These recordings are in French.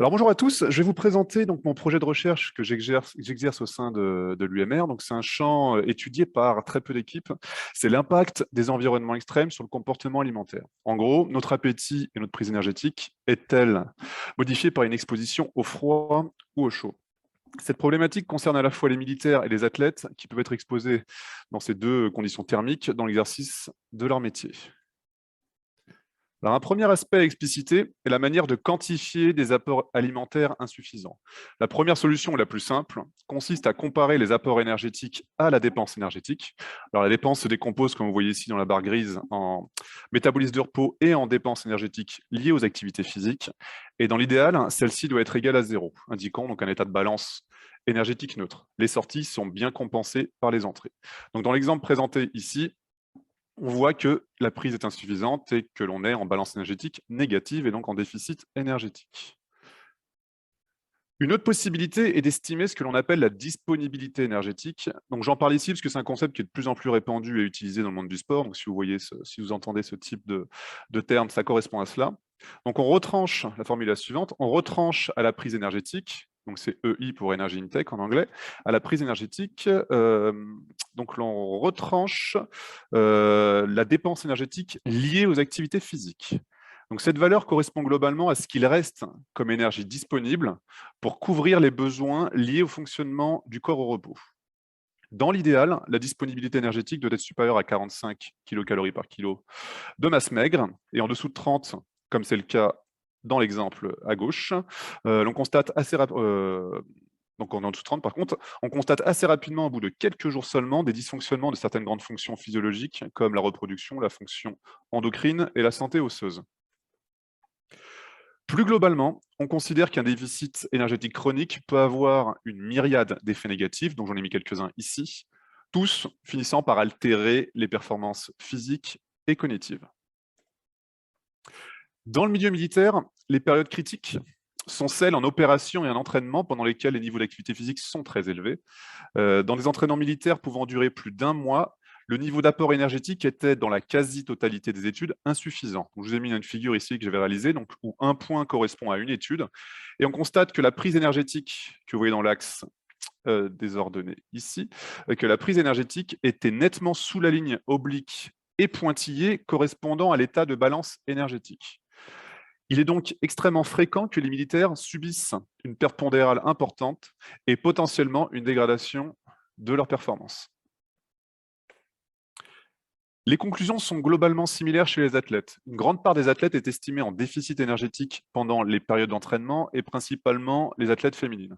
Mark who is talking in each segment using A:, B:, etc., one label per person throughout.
A: Alors bonjour à tous, je vais vous présenter donc mon projet de recherche que j'exerce au sein de l'UMR. Donc c'est un champ étudié par très peu d'équipes. C'est l'impact des environnements extrêmes sur le comportement alimentaire. En gros, notre appétit et notre prise énergétique est-elle modifiée par une exposition au froid ou au chaud? Cette problématique concerne à la fois les militaires et les athlètes qui peuvent être exposés dans ces deux conditions thermiques dans l'exercice de leur métier. Alors, un premier aspect à expliciter est la manière de quantifier des apports alimentaires insuffisants. La première solution, la plus simple, consiste à comparer les apports énergétiques à la dépense énergétique. Alors, la dépense se décompose, comme vous voyez ici dans la barre grise, en métabolisme de repos et en dépenses énergétiques liées aux activités physiques. Et dans l'idéal, celle-ci doit être égale à zéro, indiquant donc un état de balance énergétique neutre. Les sorties sont bien compensées par les entrées. Donc, dans l'exemple présenté ici, on voit que la prise est insuffisante et que l'on est en balance énergétique négative et donc en déficit énergétique. Une autre possibilité est d'estimer ce que l'on appelle la disponibilité énergétique. Donc j'en parle ici parce que c'est un concept qui est de plus en plus répandu et utilisé dans le monde du sport. Donc si vous voyez, si vous entendez ce type de terme, ça correspond à cela. Donc on retranche la formule suivante, on retranche à la prise énergétique, donc c'est EI pour Energy Intake en anglais, à la prise énergétique, donc l'on retranche la dépense énergétique liée aux activités physiques. Donc cette valeur correspond globalement à ce qu'il reste comme énergie disponible pour couvrir les besoins liés au fonctionnement du corps au repos. Dans l'idéal, la disponibilité énergétique doit être supérieure à 45 kcal par kilo de masse maigre, et en dessous de 30, comme c'est le cas dans l'exemple à gauche, l'on constate assez donc en dessous de 30 par contre, on constate assez rapidement, au bout de quelques jours seulement, des dysfonctionnements de certaines grandes fonctions physiologiques, comme la reproduction, la fonction endocrine et la santé osseuse. Plus globalement, on considère qu'un déficit énergétique chronique peut avoir une myriade d'effets négatifs, dont j'en ai mis quelques-uns ici, tous finissant par altérer les performances physiques et cognitives. Dans le milieu militaire, les périodes critiques sont celles en opération et en entraînement pendant lesquelles les niveaux d'activité physique sont très élevés. Dans des entraînements militaires pouvant durer plus d'un mois, le niveau d'apport énergétique était, dans la quasi-totalité des études, insuffisant. Donc, je vous ai mis une figure ici que j'avais réalisée, donc, où un point correspond à une étude. Et on constate que la prise énergétique, que vous voyez dans l'axe désordonné ici, que la prise énergétique était nettement sous la ligne oblique et pointillée correspondant à l'état de balance énergétique. Il est donc extrêmement fréquent que les militaires subissent une perte pondérale importante et potentiellement une dégradation de leur performance. Les conclusions sont globalement similaires chez les athlètes. Une grande part des athlètes est estimée en déficit énergétique pendant les périodes d'entraînement et principalement les athlètes féminines.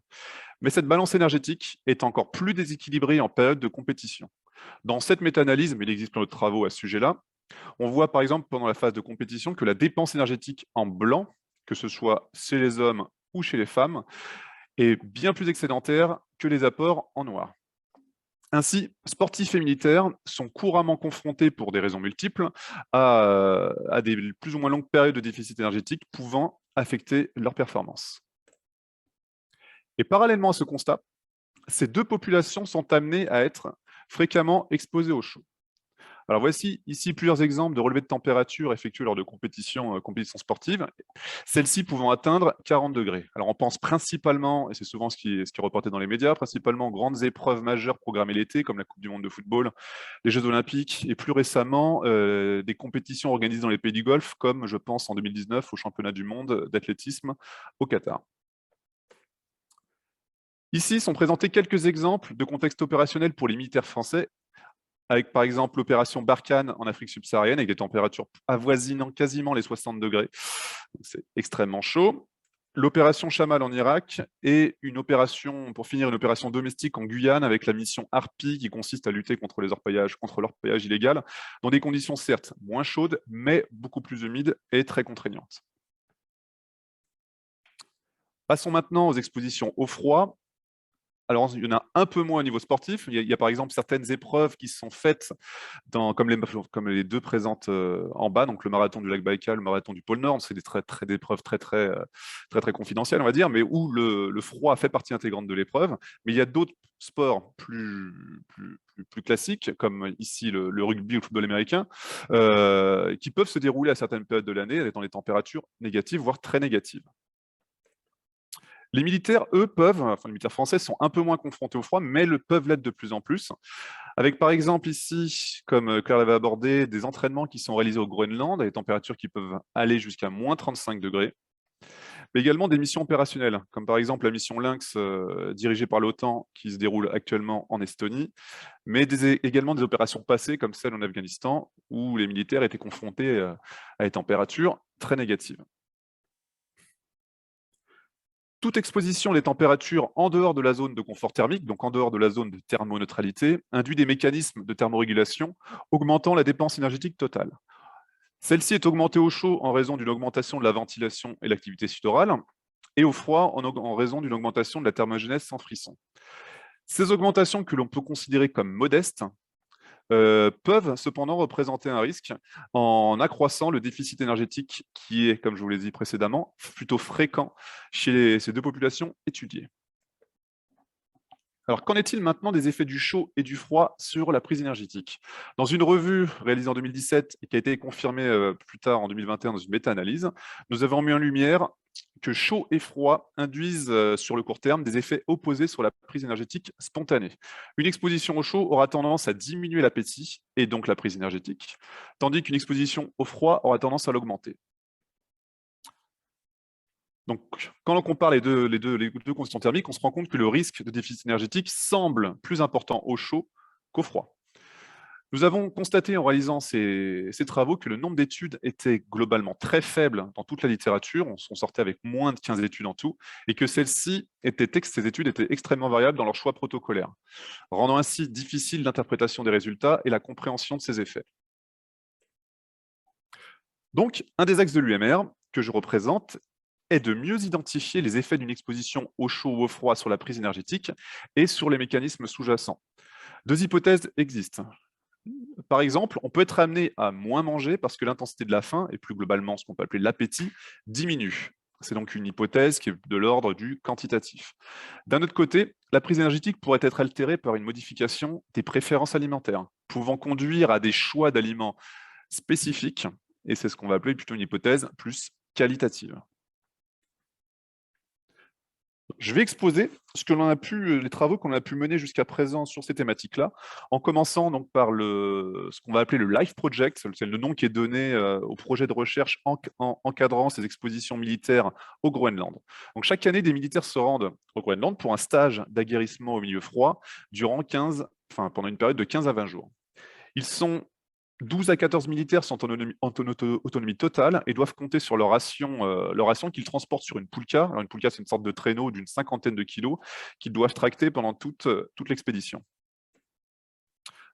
A: Mais cette balance énergétique est encore plus déséquilibrée en période de compétition. Dans cette méta-analyse, mais il existe plein d'autres travaux à ce sujet-là, on voit par exemple pendant la phase de compétition que la dépense énergétique en blanc, que ce soit chez les hommes ou chez les femmes, est bien plus excédentaire que les apports en noir. Ainsi, sportifs et militaires sont couramment confrontés, pour des raisons multiples, à des plus ou moins longues périodes de déficit énergétique pouvant affecter leur performance. Et parallèlement à ce constat, ces deux populations sont amenées à être fréquemment exposées au chaud. Alors voici ici plusieurs exemples de relevés de température effectués lors de compétitions sportives, celles-ci pouvant atteindre 40 degrés. Alors on pense principalement, et c'est souvent ce qui est reporté dans les médias, principalement aux grandes épreuves majeures programmées l'été, comme la Coupe du monde de football, les Jeux olympiques, et plus récemment, des compétitions organisées dans les pays du Golfe, comme je pense en 2019 au championnat du monde d'athlétisme au Qatar. Ici sont présentés quelques exemples de contextes opérationnels pour les militaires français, avec par exemple l'opération Barkhane en Afrique subsaharienne, avec des températures avoisinant quasiment les 60 degrés. C'est extrêmement chaud. L'opération Chamal en Irak et une opération, pour finir, une opération domestique en Guyane avec la mission Harpie qui consiste à lutter contre l'orpaillage illégal, dans des conditions certes moins chaudes, mais beaucoup plus humides et très contraignantes. Passons maintenant aux expositions au froid. Alors, il y en a un peu moins au niveau sportif. Il y a par exemple certaines épreuves qui sont faites, comme les deux présentes en bas, donc le marathon du lac Baïkal, le marathon du pôle Nord. C'est des épreuves très confidentielles, on va dire, mais où le froid fait partie intégrante de l'épreuve. Mais il y a d'autres sports plus classiques, comme ici le rugby ou le football américain, qui peuvent se dérouler à certaines périodes de l'année, étant des températures négatives, voire très négatives. Les militaires, eux, peuvent, enfin les militaires français sont un peu moins confrontés au froid, mais peuvent l'être de plus en plus. Avec par exemple ici, comme Claire l'avait abordé, des entraînements qui sont réalisés au Groenland à des températures qui peuvent aller jusqu'à moins 35 degrés, mais également des missions opérationnelles, comme par exemple la mission Lynx dirigée par l'OTAN qui se déroule actuellement en Estonie, mais également des opérations passées comme celle en Afghanistan où les militaires étaient confrontés à des températures très négatives. Toute exposition des températures en dehors de la zone de confort thermique, donc en dehors de la zone de thermoneutralité, induit des mécanismes de thermorégulation augmentant la dépense énergétique totale. Celle-ci est augmentée au chaud en raison d'une augmentation de la ventilation et l'activité sudorale, et au froid en raison d'une augmentation de la thermogénèse sans frisson. Ces augmentations que l'on peut considérer comme modestes peuvent cependant représenter un risque en accroissant le déficit énergétique qui est, comme je vous l'ai dit précédemment, plutôt fréquent chez ces deux populations étudiées. Alors, qu'en est-il maintenant des effets du chaud et du froid sur la prise énergétique? Dans une revue réalisée en 2017 et qui a été confirmée plus tard en 2021 dans une méta-analyse, nous avons mis en lumière que chaud et froid induisent sur le court terme des effets opposés sur la prise énergétique spontanée. Une exposition au chaud aura tendance à diminuer l'appétit et donc la prise énergétique, tandis qu'une exposition au froid aura tendance à l'augmenter. Donc, quand on compare les deux conditions thermiques, on se rend compte que le risque de déficit énergétique semble plus important au chaud qu'au froid. Nous avons constaté en réalisant ces travaux que le nombre d'études était globalement très faible dans toute la littérature. On sortait avec moins de 15 études en tout, et que ces études étaient extrêmement variables dans leur choix protocolaire, rendant ainsi difficile l'interprétation des résultats et la compréhension de ces effets. Donc, un des axes de l'UMR que je représente est de mieux identifier les effets d'une exposition au chaud ou au froid sur la prise énergétique et sur les mécanismes sous-jacents. Deux hypothèses existent. Par exemple, on peut être amené à moins manger parce que l'intensité de la faim, et plus globalement ce qu'on peut appeler l'appétit, diminue. C'est donc une hypothèse qui est de l'ordre du quantitatif. D'un autre côté, la prise énergétique pourrait être altérée par une modification des préférences alimentaires, pouvant conduire à des choix d'aliments spécifiques, et c'est ce qu'on va appeler plutôt une hypothèse plus qualitative. Je vais exposer les travaux qu'on a pu mener jusqu'à présent sur ces thématiques-là, en commençant donc par ce qu'on va appeler le LIFE Project, c'est le nom qui est donné au projet de recherche encadrant ces expositions militaires au Groenland. Donc chaque année, des militaires se rendent au Groenland pour un stage d'aguerrissement au milieu froid pendant une période de 15 à 20 jours. Ils sont 12 à 14 militaires sont en autonomie totale et doivent compter sur leur ration qu'ils transportent sur une poulka. Alors une poulka, c'est une sorte de traîneau d'une cinquantaine de kilos qu'ils doivent tracter pendant toute l'expédition.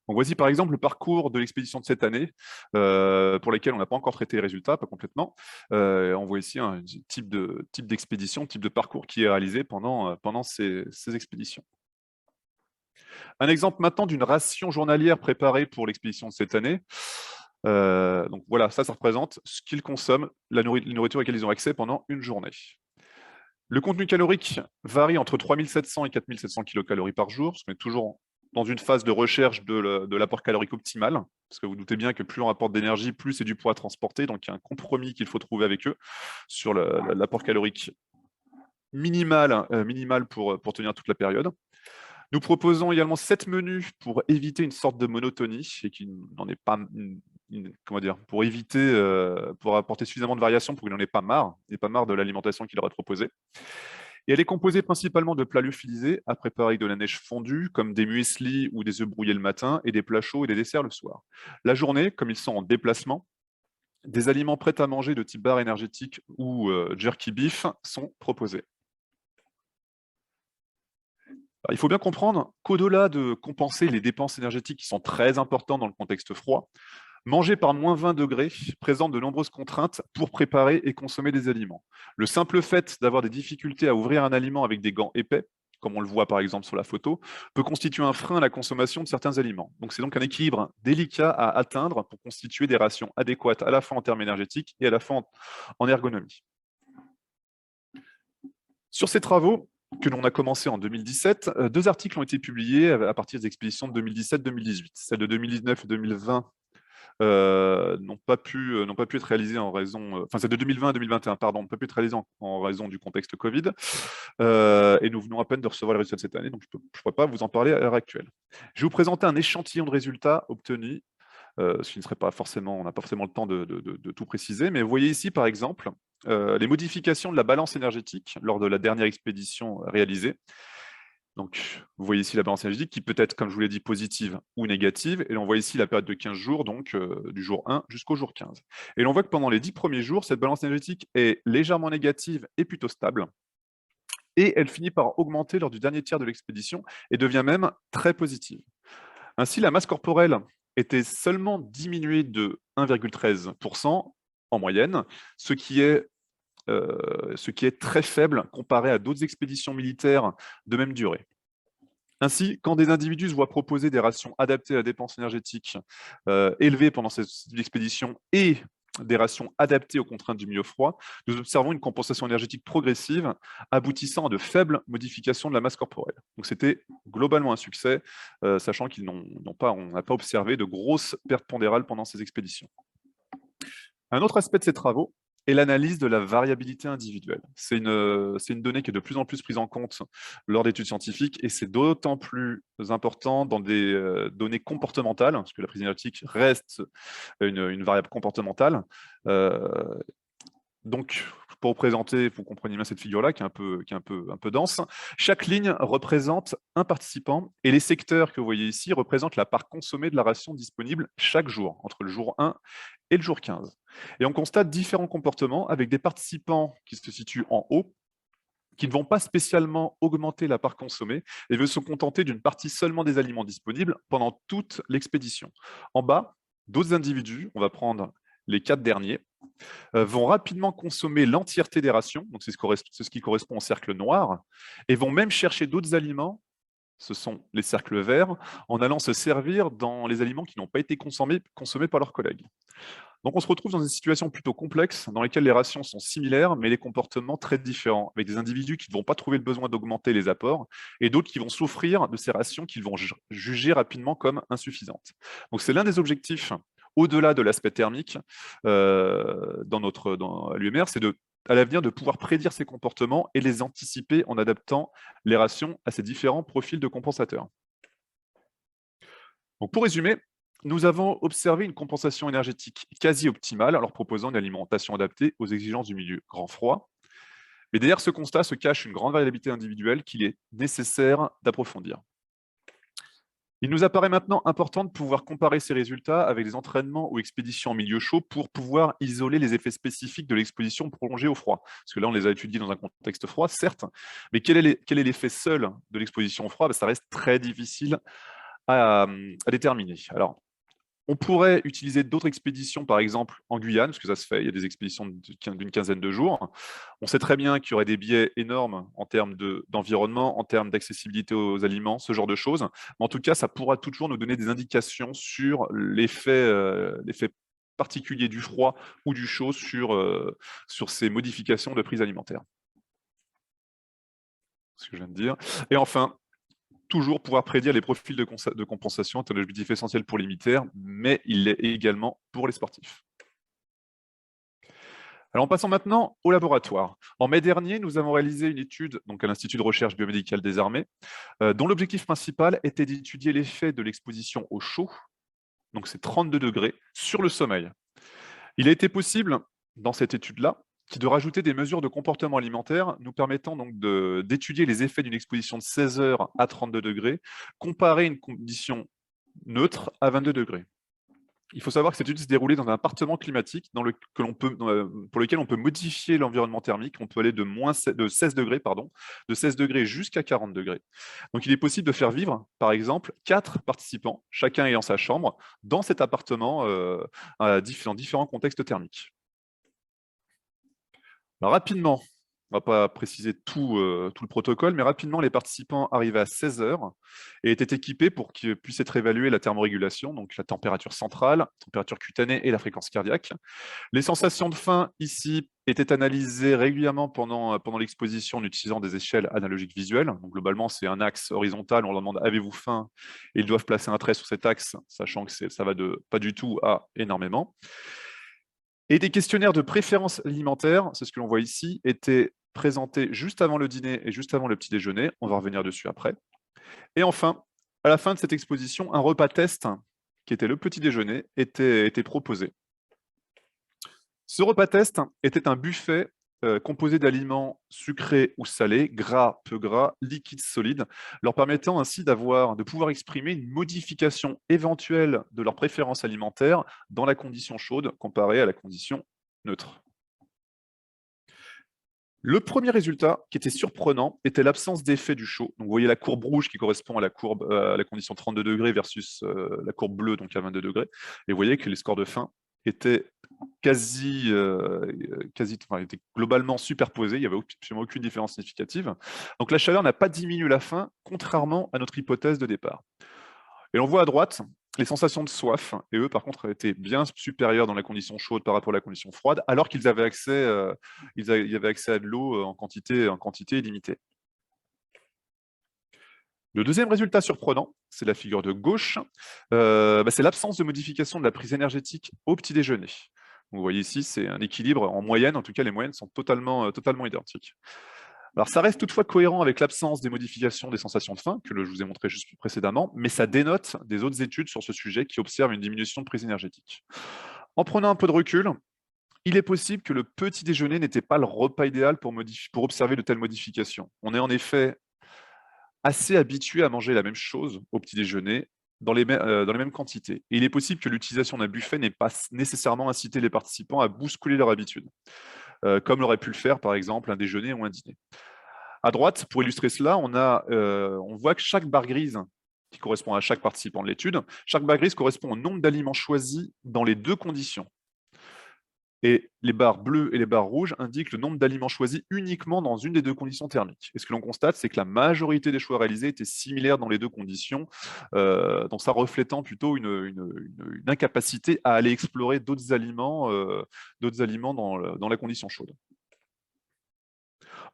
A: Donc voici par exemple le parcours de l'expédition de cette année, pour lesquels on n'a pas encore traité les résultats, pas complètement. On voit ici un type d'expédition, type de parcours qui est réalisé pendant ces expéditions. Un exemple maintenant d'une ration journalière préparée pour l'expédition de cette année. Donc voilà, ça représente ce qu'ils consomment, la nourriture à laquelle ils ont accès pendant une journée. Le contenu calorique varie entre 3700 et 4700 kilocalories par jour, parce qu'on est toujours dans une phase de recherche de l'apport calorique optimal, parce que vous doutez bien que plus on apporte d'énergie, plus c'est du poids à transporter, donc il y a un compromis qu'il faut trouver avec eux sur l'apport calorique minimal pour tenir toute la période. Nous proposons également 7 menus pour éviter une sorte de monotonie et qui n'en est pas, pour apporter suffisamment de variation pour qu'il n'en ait pas marre, de l'alimentation qui leur est proposée. Et elle est composée principalement de plats lyophilisés à préparer avec de la neige fondue, comme des muesli ou des œufs brouillés le matin, et des plats chauds et des desserts le soir. La journée, comme ils sont en déplacement, des aliments prêts à manger de type bar énergétique ou jerky beef sont proposés. Alors, il faut bien comprendre qu'au-delà de compenser les dépenses énergétiques qui sont très importantes dans le contexte froid, manger par moins 20 degrés présente de nombreuses contraintes pour préparer et consommer des aliments. Le simple fait d'avoir des difficultés à ouvrir un aliment avec des gants épais, comme on le voit par exemple sur la photo, peut constituer un frein à la consommation de certains aliments. Donc c'est donc un équilibre délicat à atteindre pour constituer des rations adéquates à la fois en termes énergétiques et à la fois en ergonomie. Sur ces travaux, que l'on a commencé en 2017, 2 articles ont été publiés à partir des expéditions de 2017-2018. Celle de 2019 et 2020 n'ont pas pu être réalisés en raison, enfin c'est de 2020 à 2021, pardon, n'ont pas pu être réalisés en raison du contexte Covid. Et nous venons à peine de recevoir les résultats de cette année, donc je ne pourrais pas vous en parler à l'heure actuelle. Je vais vous présenter un échantillon de résultats obtenus, ce qui ne serait pas forcément, on n'a pas forcément le temps de tout préciser, mais vous voyez ici par exemple les modifications de la balance énergétique lors de la dernière expédition réalisée. Donc, vous voyez ici la balance énergétique qui peut être, comme je vous l'ai dit, positive ou négative. Et l'on voit ici la période de 15 jours, donc du jour 1 jusqu'au jour 15. Et l'on voit que pendant les 10 premiers jours, cette balance énergétique est légèrement négative et plutôt stable. Et elle finit par augmenter lors du dernier tiers de l'expédition et devient même très positive. Ainsi, la masse corporelle était seulement diminuée de 1,13% en moyenne, ce qui est très faible comparé à d'autres expéditions militaires de même durée. Ainsi, quand des individus se voient proposer des rations adaptées à la dépense énergétique élevées pendant cette expédition et des rations adaptées aux contraintes du milieu froid, nous observons une compensation énergétique progressive aboutissant à de faibles modifications de la masse corporelle. Donc c'était globalement un succès, sachant on n'a pas observé de grosses pertes pondérales pendant ces expéditions. Un autre aspect de ces travaux est l'analyse de la variabilité individuelle. C'est une donnée qui est de plus en plus prise en compte lors d'études scientifiques et c'est d'autant plus important dans des données comportementales, parce que la prise énergétique reste une variable comportementale. Donc, pour vous présenter, vous comprenez bien cette figure-là qui est un peu dense. Chaque ligne représente un participant et les secteurs que vous voyez ici représentent la part consommée de la ration disponible chaque jour, entre le jour 1 et le jour 15. Et on constate différents comportements avec des participants qui se situent en haut, qui ne vont pas spécialement augmenter la part consommée et veulent se contenter d'une partie seulement des aliments disponibles pendant toute l'expédition. En bas, d'autres individus, on va prendre les 4 derniers, vont rapidement consommer l'entièreté des rations, donc c'est ce qui correspond au cercle noir, et vont même chercher d'autres aliments, ce sont les cercles verts, en allant se servir dans les aliments qui n'ont pas été consommés par leurs collègues. Donc on se retrouve dans une situation plutôt complexe, dans laquelle les rations sont similaires, mais les comportements très différents, avec des individus qui ne vont pas trouver le besoin d'augmenter les apports, et d'autres qui vont souffrir de ces rations qu'ils vont juger rapidement comme insuffisantes. Donc c'est l'un des objectifs au-delà de l'aspect thermique dans l'UMR, c'est à l'avenir de pouvoir prédire ces comportements et les anticiper en adaptant les rations à ces différents profils de compensateurs. Donc pour résumer, nous avons observé une compensation énergétique quasi optimale en leur proposant une alimentation adaptée aux exigences du milieu grand froid. Mais derrière ce constat se cache une grande variabilité individuelle qu'il est nécessaire d'approfondir. Il nous apparaît maintenant important de pouvoir comparer ces résultats avec des entraînements ou expéditions en milieu chaud pour pouvoir isoler les effets spécifiques de l'exposition prolongée au froid. Parce que là, on les a étudiés dans un contexte froid, certes, mais quel est l'effet seul de l'exposition au froid? Ça reste très difficile à déterminer. Alors, on pourrait utiliser d'autres expéditions, par exemple en Guyane, parce que ça se fait, il y a des expéditions d'une quinzaine de jours. On sait très bien qu'il y aurait des biais énormes en termes d'environnement, en termes d'accessibilité aux aliments, ce genre de choses. Mais en tout cas, ça pourra toujours nous donner des indications sur l'effet particulier du froid ou du chaud sur ces modifications de prise alimentaire. C'est ce que je viens de dire. Et enfin, toujours pouvoir prédire les profils de compensation est un objectif essentiel pour les militaires, mais il l'est également pour les sportifs. Alors, passons maintenant au laboratoire. En mai dernier, nous avons réalisé une étude donc à l'Institut de recherche biomédicale des armées, dont l'objectif principal était d'étudier l'effet de l'exposition au chaud, donc c'est 32 degrés, sur le sommeil. Il a été possible, dans cette étude-là, de rajouter des mesures de comportement alimentaire nous permettant donc d'étudier les effets d'une exposition de 16 heures à 32 degrés, comparé à une condition neutre à 22 degrés. Il faut savoir que cette étude s'est déroulée dans un appartement climatique pour lequel on peut modifier l'environnement thermique. On peut aller de 16 degrés, de 16 degrés jusqu'à 40 degrés. Donc il est possible de faire vivre, par exemple, 4 participants, chacun ayant sa chambre, dans cet appartement dans différents contextes thermiques. Alors, rapidement, On ne va pas préciser tout le protocole, mais rapidement, les participants arrivaient à 16 heures et étaient équipés pour que puisse être évaluée la thermorégulation, donc la température centrale, la température cutanée et la fréquence cardiaque. Les sensations de faim, ici, étaient analysées régulièrement pendant l'exposition en utilisant des échelles analogiques visuelles. Donc, globalement, c'est un axe horizontal, on leur demande « avez-vous faim ?» et ils doivent placer un trait sur cet axe, sachant que ça va de pas du tout à énormément. Et des questionnaires de préférence alimentaire, c'est ce que l'on voit ici, étaient présentés juste avant le dîner et juste avant le petit déjeuner. On va revenir dessus après. Et enfin, à la fin de cette exposition, un repas test, qui était le petit déjeuner, était proposé. Ce repas test était un buffet composé d'aliments sucrés ou salés, gras, peu gras, liquides, solides, leur permettant ainsi de pouvoir exprimer une modification éventuelle de leur préférence alimentaire dans la condition chaude comparée à la condition neutre. Le premier résultat, qui était surprenant, était l'absence d'effet du chaud. Donc, vous voyez la courbe rouge qui correspond à la condition 32 degrés versus la courbe bleue, donc à 22 degrés. Et vous voyez que les scores de faim étaient étaient globalement superposés, il n'y avait absolument aucune différence significative. Donc la chaleur n'a pas diminué la faim, contrairement à notre hypothèse de départ. Et on voit à droite les sensations de soif, et eux par contre étaient bien supérieurs dans la condition chaude par rapport à la condition froide, alors qu'ils avaient accès, ils avaient accès à de l'eau en quantité limitée. Le deuxième résultat surprenant, c'est la figure de gauche, c'est l'absence de modification de la prise énergétique au petit déjeuner. Donc, vous voyez ici, c'est un équilibre en moyenne, en tout cas les moyennes sont totalement identiques. Alors ça reste toutefois cohérent avec l'absence des modifications des sensations de faim, que je vous ai montré juste précédemment, mais ça dénote des autres études sur ce sujet qui observent une diminution de prise énergétique. En prenant un peu de recul, il est possible que le petit déjeuner n'était pas le repas idéal pour observer de telles modifications. On est en effet assez habitué à manger la même chose au petit déjeuner dans les mêmes quantités. Et il est possible que l'utilisation d'un buffet n'ait pas nécessairement incité les participants à bousculer leur habitude, comme l'aurait pu le faire par exemple un déjeuner ou un dîner. À droite, pour illustrer cela, on voit que chaque barre grise qui correspond à chaque participant de l'étude, chaque barre grise correspond au nombre d'aliments choisis dans les deux conditions. Et les barres bleues et les barres rouges indiquent le nombre d'aliments choisis uniquement dans une des deux conditions thermiques. Et ce que l'on constate, c'est que la majorité des choix réalisés étaient similaires dans les deux conditions, donc ça reflétant plutôt une incapacité à aller explorer d'autres aliments dans la condition chaude.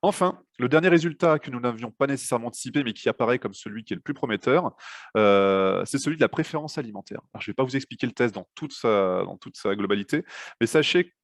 A: Enfin, le dernier résultat que nous n'avions pas nécessairement anticipé, mais qui apparaît comme celui qui est le plus prometteur, c'est celui de la préférence alimentaire. Alors, je ne vais pas vous expliquer le test dans toute sa globalité, mais sachez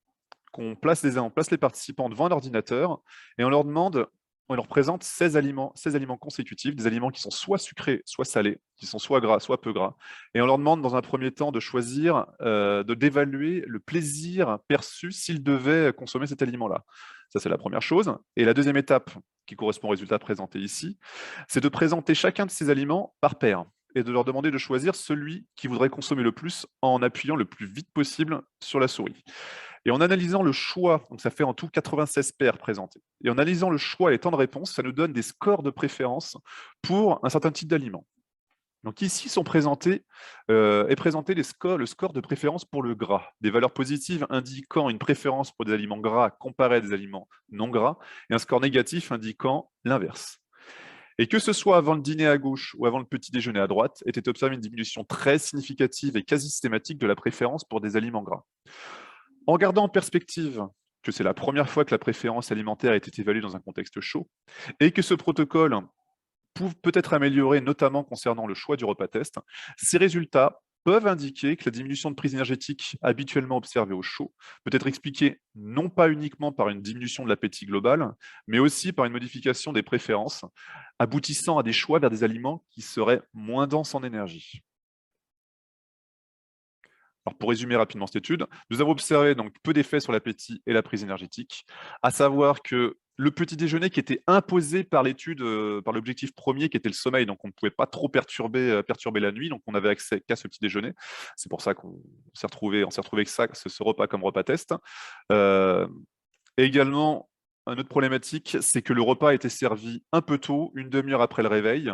A: qu'on place les participants devant un ordinateur et on leur présente 16 aliments consécutifs, des aliments qui sont soit sucrés, soit salés, qui sont soit gras, soit peu gras. Et on leur demande dans un premier temps de choisir, d'évaluer le plaisir perçu s'ils devaient consommer cet aliment-là. Ça, c'est la première chose. Et la deuxième étape, qui correspond au résultat présenté ici, c'est de présenter chacun de ces aliments par paire et de leur demander de choisir celui qu'ils voudraient consommer le plus en appuyant le plus vite possible sur la souris. Et en analysant le choix, donc ça fait en tout 96 paires présentées, et en analysant le choix et les temps de réponse, ça nous donne des scores de préférence pour un certain type d'aliments. Donc ici est présenté le score de préférence pour le gras, des valeurs positives indiquant une préférence pour des aliments gras comparés à des aliments non gras, et un score négatif indiquant l'inverse. Et que ce soit avant le dîner à gauche ou avant le petit déjeuner à droite, était observée une diminution très significative et quasi systématique de la préférence pour des aliments gras. En gardant en perspective que c'est la première fois que la préférence alimentaire a été évaluée dans un contexte chaud, et que ce protocole peut être amélioré, notamment concernant le choix du repas test, ces résultats peuvent indiquer que la diminution de prise énergétique habituellement observée au chaud peut être expliquée non pas uniquement par une diminution de l'appétit global, mais aussi par une modification des préférences, aboutissant à des choix vers des aliments qui seraient moins denses en énergie. Alors pour résumer rapidement cette étude, nous avons observé donc peu d'effets sur l'appétit et la prise énergétique, à savoir que le petit déjeuner qui était imposé par l'étude, par l'objectif premier qui était le sommeil, donc on ne pouvait pas trop perturber la nuit, donc on n'avait accès qu'à ce petit déjeuner. C'est pour ça qu'on s'est retrouvé avec ça, ce repas comme repas test. Et également, une autre problématique, c'est que le repas a été servi un peu tôt, une demi-heure après le réveil,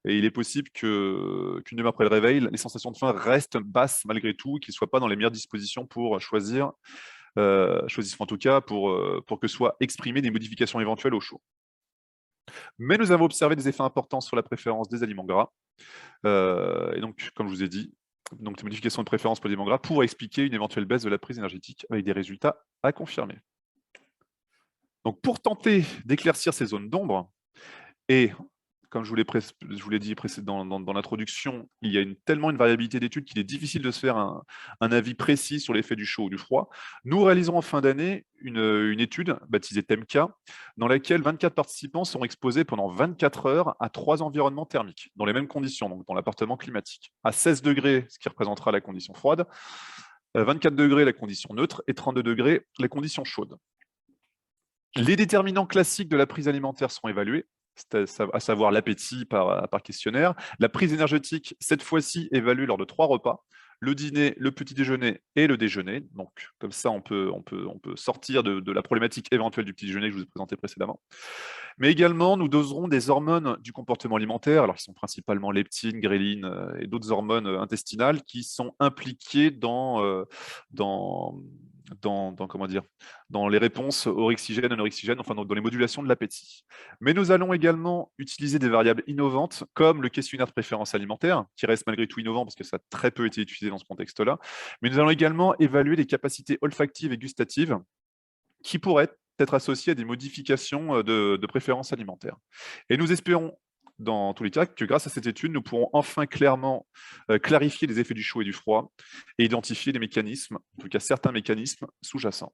A: et il est possible qu'une demi-heure après le réveil, les sensations de faim restent basses malgré tout, et qu'ils ne soient pas dans les meilleures dispositions pour choisir choisissent en tout cas pour que soient exprimées des modifications éventuelles au chaud. Mais nous avons observé des effets importants sur la préférence des aliments gras. Et donc, comme je vous ai dit, donc, les modifications de préférence pour les aliments gras pourraient expliquer une éventuelle baisse de la prise énergétique avec des résultats à confirmer. Donc, pour tenter d'éclaircir ces zones d'ombre, et comme je vous l'ai dit dans l'introduction, il y a tellement une variabilité d'études qu'il est difficile de se faire un avis précis sur l'effet du chaud ou du froid. Nous réaliserons en fin d'année une étude baptisée TEMCA, dans laquelle 24 participants sont exposés pendant 24 heures à 3 environnements thermiques, dans les mêmes conditions, donc dans l'appartement climatique. À 16 degrés, ce qui représentera la condition froide, 24 degrés la condition neutre et 32 degrés la condition chaude. Les déterminants classiques de la prise alimentaire sont évalués, à savoir l'appétit par questionnaire. La prise énergétique, cette fois-ci, évaluée lors de 3 repas, le dîner, le petit déjeuner et le déjeuner. Donc, comme ça, on peut sortir de la problématique éventuelle du petit déjeuner que je vous ai présenté précédemment. Mais également, nous doserons des hormones du comportement alimentaire, alors qui sont principalement leptine, gréline et d'autres hormones intestinales qui sont impliquées dans comment dire, dans les réponses orexigènes, anorexigènes, enfin dans les modulations de l'appétit. Mais nous allons également utiliser des variables innovantes, comme le questionnaire de préférence alimentaire, qui reste malgré tout innovant parce que ça a très peu été utilisé dans ce contexte-là. Mais nous allons également évaluer les capacités olfactives et gustatives qui pourraient être associées à des modifications de préférence alimentaire. Et nous espérons dans tous les cas que grâce à cette étude, nous pourrons enfin clairement clarifier les effets du chaud et du froid et identifier des mécanismes, en tout cas certains mécanismes sous-jacents.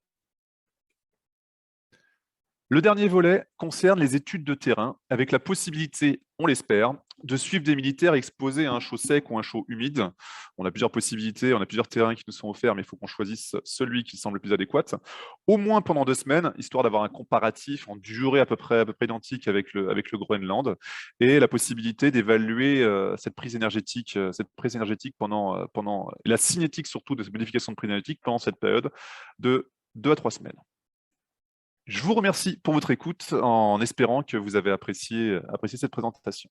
A: Le dernier volet concerne les études de terrain, avec la possibilité, on l'espère, de suivre des militaires exposés à un chaud sec ou un chaud humide. On a plusieurs possibilités, on a plusieurs terrains qui nous sont offerts, mais il faut qu'on choisisse celui qui semble le plus adéquat, au moins pendant 2 semaines, histoire d'avoir un comparatif en durée à peu près identique avec le Groenland, et la possibilité d'évaluer cette prise énergétique pendant la cinétique surtout de cette modification de prise énergétique pendant cette période de 2 à 3 semaines. Je vous remercie pour votre écoute en espérant que vous avez apprécié cette présentation.